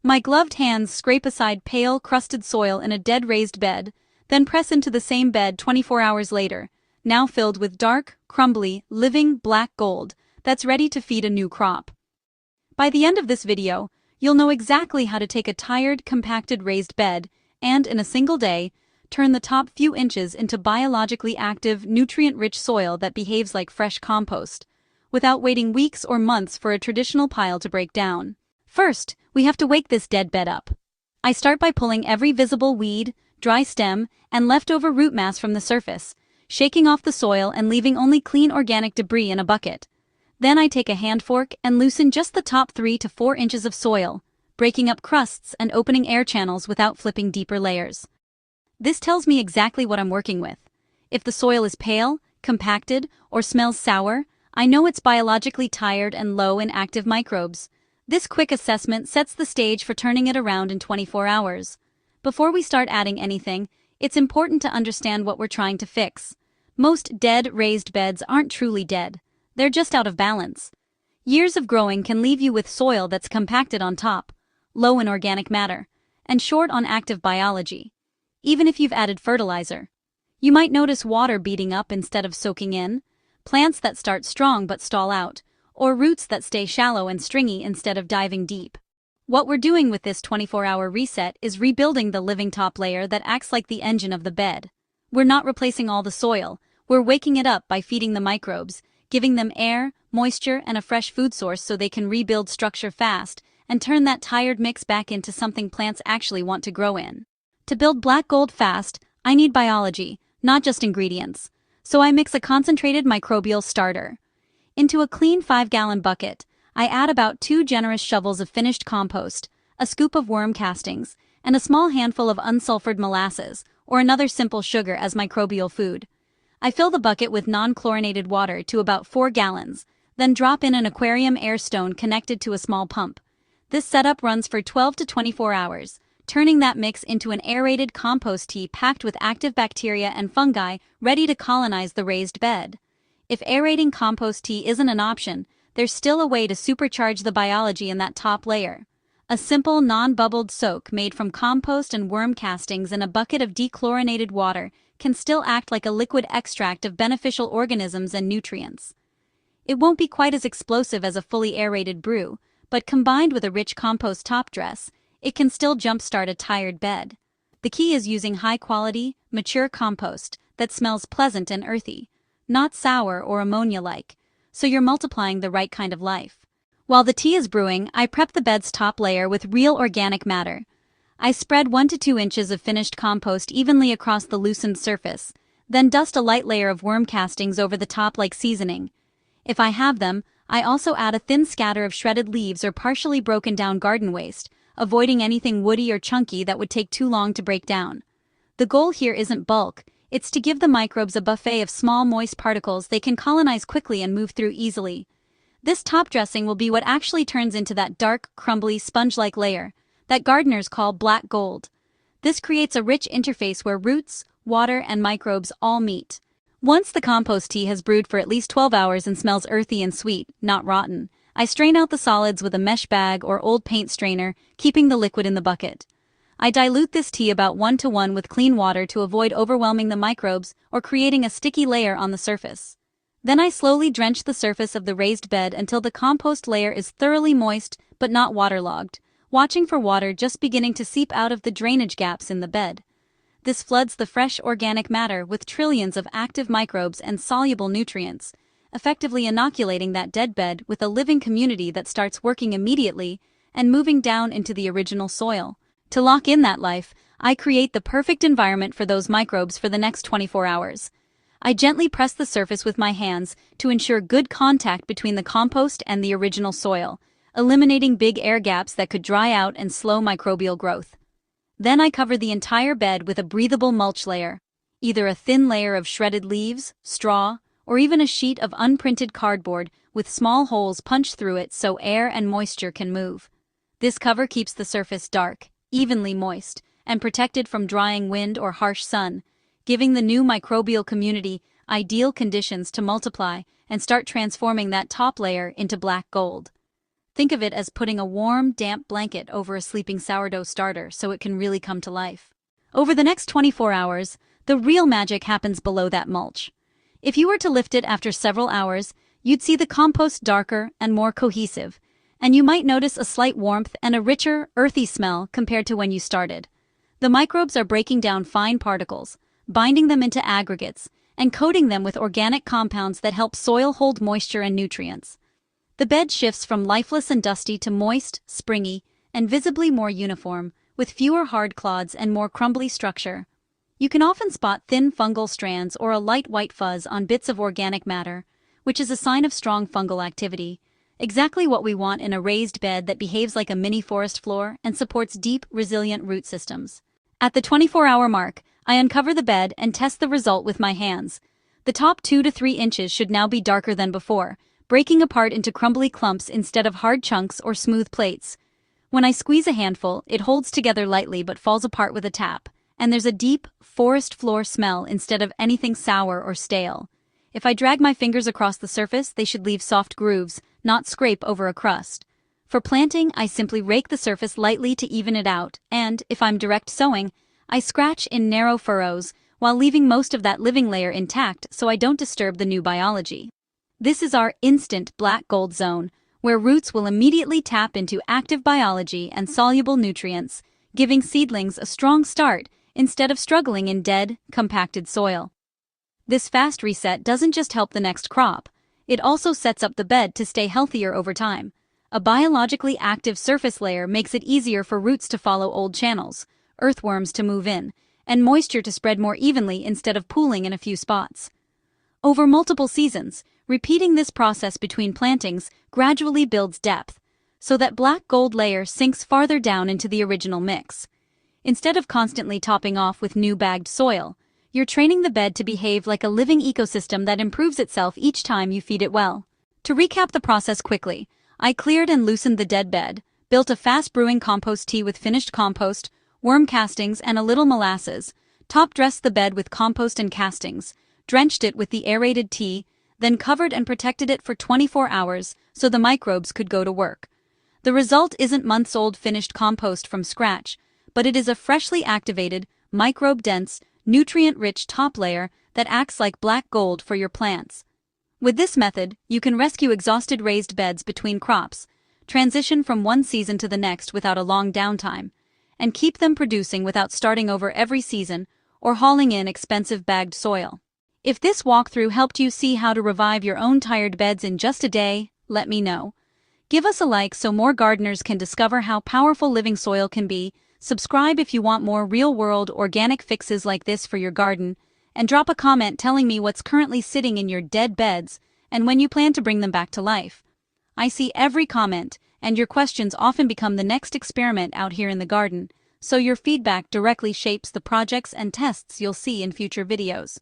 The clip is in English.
My gloved hands scrape aside pale, crusted soil in a dead raised bed, then press into the same bed 24 hours later, now filled with dark, crumbly, living black gold that's ready to feed a new crop. By the end of this video, you'll know exactly how to take a tired, compacted raised bed and, in a single day, turn the top few inches into biologically active, nutrient-rich soil that behaves like fresh compost, without waiting weeks or months for a traditional pile to break down. First, we have to wake this dead bed up. I start by pulling every visible weed, dry stem, and leftover root mass from the surface, shaking off the soil and leaving only clean organic debris in a bucket. Then I take a hand fork and loosen just the top 3 to 4 inches of soil, breaking up crusts and opening air channels without flipping deeper layers. This tells me exactly what I'm working with. If the soil is pale, compacted, or smells sour, I know it's biologically tired and low in active microbes. This quick assessment sets the stage for turning it around in 24 hours. Before we start adding anything, it's important to understand what we're trying to fix. Most dead raised beds aren't truly dead. They're just out of balance. Years of growing can leave you with soil that's compacted on top, low in organic matter, and short on active biology. Even if you've added fertilizer, you might notice water beating up instead of soaking in, plants that start strong but stall out, or roots that stay shallow and stringy instead of diving deep. What we're doing with this 24-hour reset is rebuilding the living top layer that acts like the engine of the bed. We're not replacing all the soil, we're waking it up by feeding the microbes, giving them air, moisture, and a fresh food source so they can rebuild structure fast and turn that tired mix back into something plants actually want to grow in. To build black gold fast, I need biology, not just ingredients. So I mix a concentrated microbial starter. Into a clean 5-gallon bucket, I add about 2 generous shovels of finished compost, a scoop of worm castings, and a small handful of unsulfured molasses, or another simple sugar as microbial food. I fill the bucket with non-chlorinated water to about 4 gallons, then drop in an aquarium air stone connected to a small pump. This setup runs for 12 to 24 hours, turning that mix into an aerated compost tea packed with active bacteria and fungi ready to colonize the raised bed. If aerating compost tea isn't an option, there's still a way to supercharge the biology in that top layer. A simple non-bubbled soak made from compost and worm castings in a bucket of dechlorinated water can still act like a liquid extract of beneficial organisms and nutrients. It won't be quite as explosive as a fully aerated brew, but combined with a rich compost top dress, it can still jumpstart a tired bed. The key is using high-quality, mature compost that smells pleasant and earthy, not sour or ammonia-like, so you're multiplying the right kind of life. While the tea is brewing, I prep the bed's top layer with real organic matter. I spread 1 to 2 inches of finished compost evenly across the loosened surface, then dust a light layer of worm castings over the top like seasoning. If I have them, I also add a thin scatter of shredded leaves or partially broken down garden waste, avoiding anything woody or chunky that would take too long to break down. The goal here isn't bulk, it's to give the microbes a buffet of small moist particles they can colonize quickly and move through easily. This top dressing will be what actually turns into that dark, crumbly, sponge-like layer that gardeners call black gold. This creates a rich interface where roots, water, and microbes all meet. Once the compost tea has brewed for at least 12 hours and smells earthy and sweet, not rotten, I strain out the solids with a mesh bag or old paint strainer, keeping the liquid in the bucket. I dilute this tea about 1-to-1 with clean water to avoid overwhelming the microbes or creating a sticky layer on the surface. Then I slowly drench the surface of the raised bed until the compost layer is thoroughly moist but not waterlogged, watching for water just beginning to seep out of the drainage gaps in the bed. This floods the fresh organic matter with trillions of active microbes and soluble nutrients, effectively inoculating that dead bed with a living community that starts working immediately and moving down into the original soil. To lock in that life, I create the perfect environment for those microbes for the next 24 hours. I gently press the surface with my hands to ensure good contact between the compost and the original soil, eliminating big air gaps that could dry out and slow microbial growth. Then I cover the entire bed with a breathable mulch layer, either a thin layer of shredded leaves, straw, or even a sheet of unprinted cardboard with small holes punched through it so air and moisture can move. This cover keeps the surface dark, evenly moist, and protected from drying wind or harsh sun, giving the new microbial community ideal conditions to multiply and start transforming that top layer into black gold. Think of it as putting a warm, damp blanket over a sleeping sourdough starter so it can really come to life. Over the next 24 hours, the real magic happens below that mulch. If you were to lift it after several hours, you'd see the compost darker and more cohesive, and you might notice a slight warmth and a richer, earthy smell compared to when you started. The microbes are breaking down fine particles, binding them into aggregates, and coating them with organic compounds that help soil hold moisture and nutrients. The bed shifts from lifeless and dusty to moist, springy, and visibly more uniform, with fewer hard clods and more crumbly structure. You can often spot thin fungal strands or a light white fuzz on bits of organic matter, which is a sign of strong fungal activity, exactly what we want in a raised bed that behaves like a mini forest floor and supports deep, resilient root systems. At the 24-hour mark, I uncover the bed and test the result with my hands. The top 2 to 3 inches should now be darker than before, breaking apart into crumbly clumps instead of hard chunks or smooth plates. When I squeeze a handful, it holds together lightly but falls apart with a tap, and there's a deep, forest floor smell instead of anything sour or stale. If I drag my fingers across the surface, they should leave soft grooves, not scrape over a crust. For planting, I simply rake the surface lightly to even it out, and, if I'm direct sowing, I scratch in narrow furrows, while leaving most of that living layer intact so I don't disturb the new biology. This is our instant black gold zone, where roots will immediately tap into active biology and soluble nutrients, giving seedlings a strong start instead of struggling in dead, compacted soil. This fast reset doesn't just help the next crop, it also sets up the bed to stay healthier over time. A biologically active surface layer makes it easier for roots to follow old channels, earthworms to move in, and moisture to spread more evenly instead of pooling in a few spots. Over multiple seasons, repeating this process between plantings gradually builds depth, so that black gold layer sinks farther down into the original mix. Instead of constantly topping off with new bagged soil, you're training the bed to behave like a living ecosystem that improves itself each time you feed it well. To recap the process quickly, I cleared and loosened the dead bed, built a fast-brewing compost tea with finished compost, worm castings, and a little molasses, top-dressed the bed with compost and castings, drenched it with the aerated tea, then covered and protected it for 24 hours so the microbes could go to work. The result isn't months-old finished compost from scratch, but it is a freshly activated, microbe-dense, nutrient-rich top layer that acts like black gold for your plants. With this method, you can rescue exhausted raised beds between crops, transition from one season to the next without a long downtime, and keep them producing without starting over every season or hauling in expensive bagged soil. If this walkthrough helped you see how to revive your own tired beds in just a day, let me know. Give us a like so more gardeners can discover how powerful living soil can be. Subscribe if you want more real-world organic fixes like this for your garden, and drop a comment telling me what's currently sitting in your dead beds and when you plan to bring them back to life. I see every comment, and your questions often become the next experiment out here in the garden, so your feedback directly shapes the projects and tests you'll see in future videos.